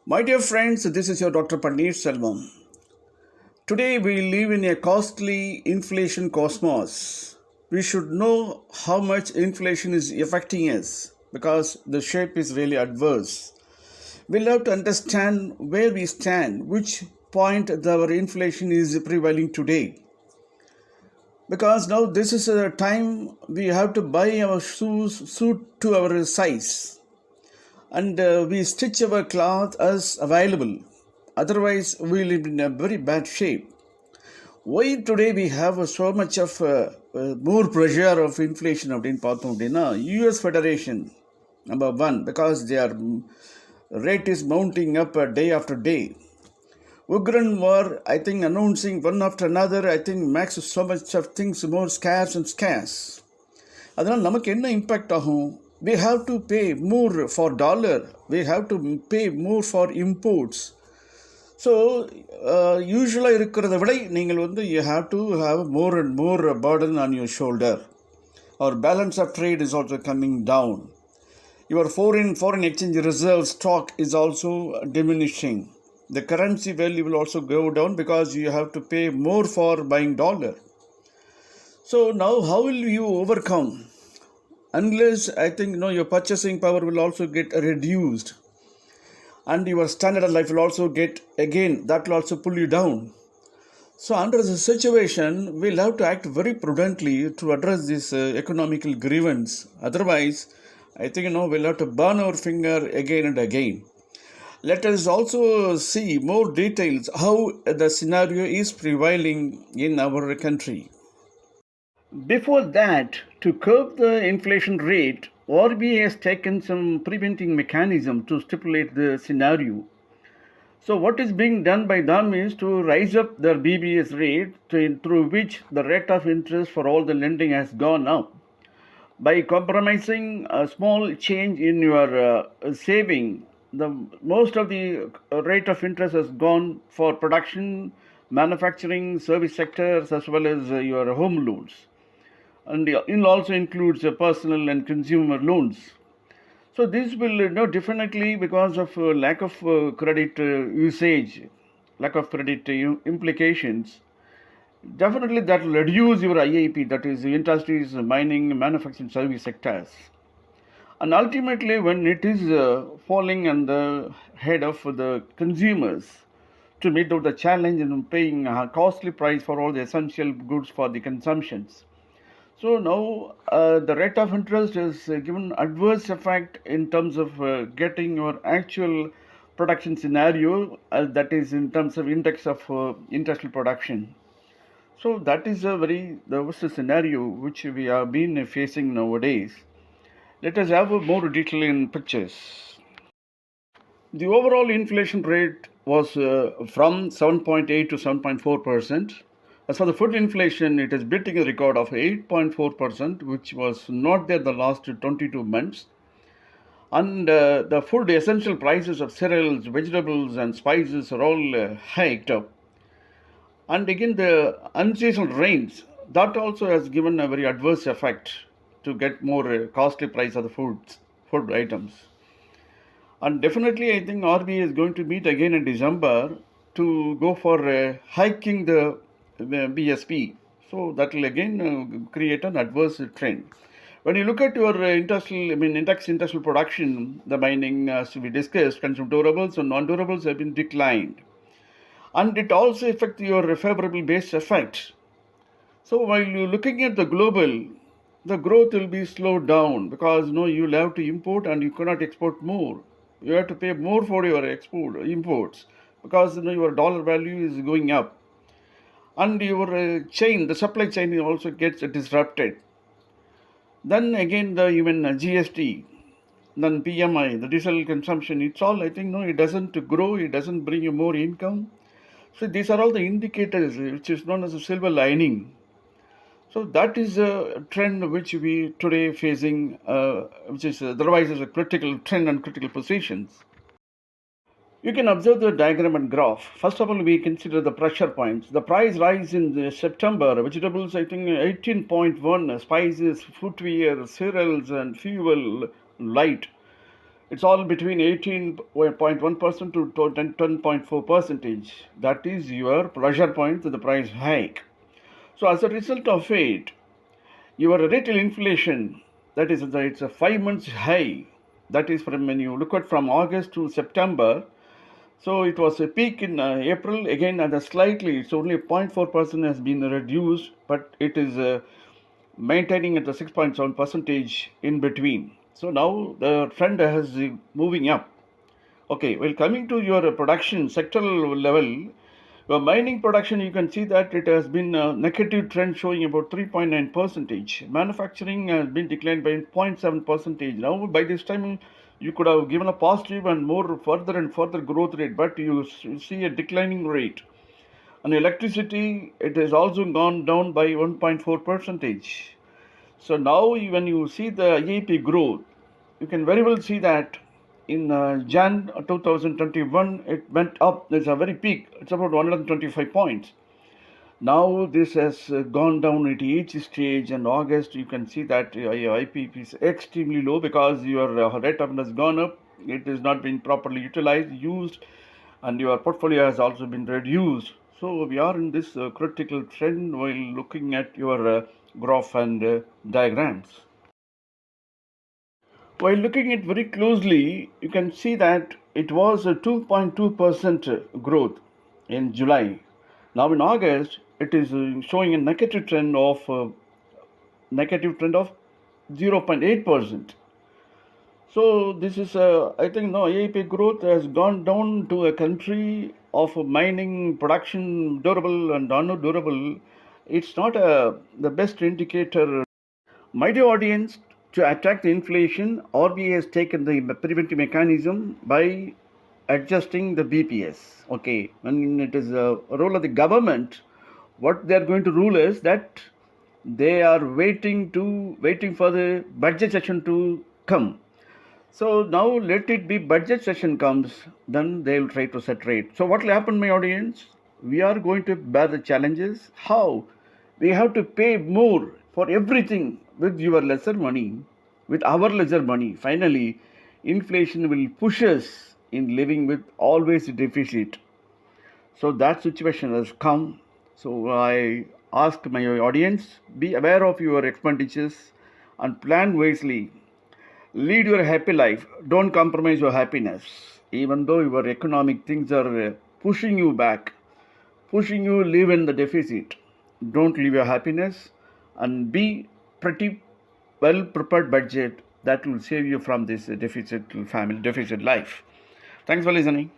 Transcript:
My dear friends, this is your Dr. Paneer Selvam. Today we live in a costly inflation cosmos. We should know how much inflation is affecting us because the shape is really adverse. We'll have to understand where we stand, which point our inflation is prevailing today. Because now this is a time we have to buy our shoes suit to our size and we stitch our cloth as available. Otherwise, we'll be in a very bad shape. Why today we have so much of more pressure of inflation அப்படின்னு பார்த்தோம் அப்படின்னா US Federation number one because their rate is mounting up day after day. Ukraine war, I think announcing one after another, I think makes so much of things more scarce and scarce. அதனால் நமக்கு என்ன impact ஆகும்? We have to pay more for dollar. We have to pay more for imports. So யூஸ்வலாக இருக்கிறத விட நீங்கள் you have to have more and more burden on your shoulder. Our balance of trade is also coming down. Your foreign exchange reserve stock is also diminishing. The currency value will also go down because you have to pay more for buying dollar. So now how will you overcome? Unless I think your purchasing power will also get reduced. And your standard of life will also get, again, that will also pull you down. So under the situation, we'll have to act very prudently to address this economical grievance. Otherwise, I think, we'll have to burn our finger again and again. Let us also see more details how the scenario is prevailing in our country. Before that, to curb the inflation rate, RBI has taken some preventing mechanism to stipulate the scenario. So what is being done by them is to rise up their BBS rate through which the rate of interest for all the lending has gone up. By compromising a small change in your saving, most of the rate of interest has gone for production, manufacturing, service sectors, as well as your home loans. And it also includes personal and consumer loans. So this will definitely, because of lack of credit usage, lack of credit implications, definitely that will reduce your IIP, that is industries, mining, manufacturing, service sectors. And ultimately, when it is falling on the head of the consumers to meet out the challenge in paying a costly price for all the essential goods for the consumptions. So now the rate of interest is given adverse effect in terms of getting your actual production scenario, that is in terms of index of industrial production. So that is a very the worst scenario which we have been facing nowadays. Let us have a more detail in pictures. The overall inflation rate was from 7.8 to 7.4%. As for the food inflation, it is beating a record of 8.4%, which was not there the last 22 months. And the food essential prices of cereals, vegetables, and spices are all hiked up. And again, the unseasonal rains, that also has given a very adverse effect to get more costly price of the food items. And definitely, I think RBI is going to meet again in December to go for hiking the BSP. So that will again create an adverse trend. When you look at your industrial production, the mining, as we discussed, consumer durables and non-durables have been declined. And it also affects your favorable base effect. So while you're looking at the global, the growth will be slowed down because you'll have to import and you cannot export more. You have to pay more for your imports because your dollar value is going up, and your the supply chain also gets disrupted. Then again the even GST, then PMI, the diesel consumption, it's all, I think it doesn't grow, it doesn't bring you more income. So these are all the indicators which is known as a silver lining. So that is a trend which we today facing, which is otherwise is a critical trend and critical positions. You can observe the diagram and graph. First of all, we consider the pressure points. The price rise in September. Vegetables, I think 18.1. Spices, footwear, cereals, and fuel, light. It's all between 18.1% to 10.4 percentage. That is your pressure point to the price hike. So as a result of it, your retail inflation, that is, it's a 5 months high. That is from when you look at from August to September. So it was a peak in April again, and slightly, it's only 0.4% has been reduced, but it is maintaining at the 6.7 percentage in between. So now the trend has moving up. Okay, well, coming to your production sectoral level, your mining production, you can see that it has been a negative trend showing about 3.9 percentage. Manufacturing has been declined by 0.7 percentage. Now, by this time, you could have given a positive and more further and further growth rate, but you see a declining rate. And electricity, it has also gone down by 1.4 percentage. So now when you see the IAP growth, you can very well see that in Jan 2021, it went up. There's a very peak. It's about 125 points. Now this has gone down at each stage, and August you can see that IPP is extremely low because your rate of has gone up. It has not been properly utilized, used, and your portfolio has also been reduced. So we are in this critical trend while looking at your graph and diagrams. While looking at very closely, you can see that it was a 2.2% growth in July. Now in August, it is showing a negative trend of 0.8%. So this is, I think, no, AIP growth has gone down to a country of mining production durable and non-durable. It's not the best indicator. My dear audience, to attack the inflation, RBI has taken the preventive mechanism by adjusting the BPS. Okay, when it is a role of the government, what they are going to rule is that they are waiting for the budget session to come. So now let it be budget session comes, then they will try to set rate. So what will happen, my audience? We are going to bear the challenges. How? We have to pay more for everything with your lesser money, with our lesser money. Finally, inflation will push us in living with always deficit. So that situation has come. So I ask my audience, be aware of your expenditures and plan wisely. Lead your happy life. Don't compromise your happiness. Even though your economic things are pushing you back, pushing you live in the deficit. Don't leave your happiness and be pretty well prepared budget that will save you from this deficit life. Thanks for listening.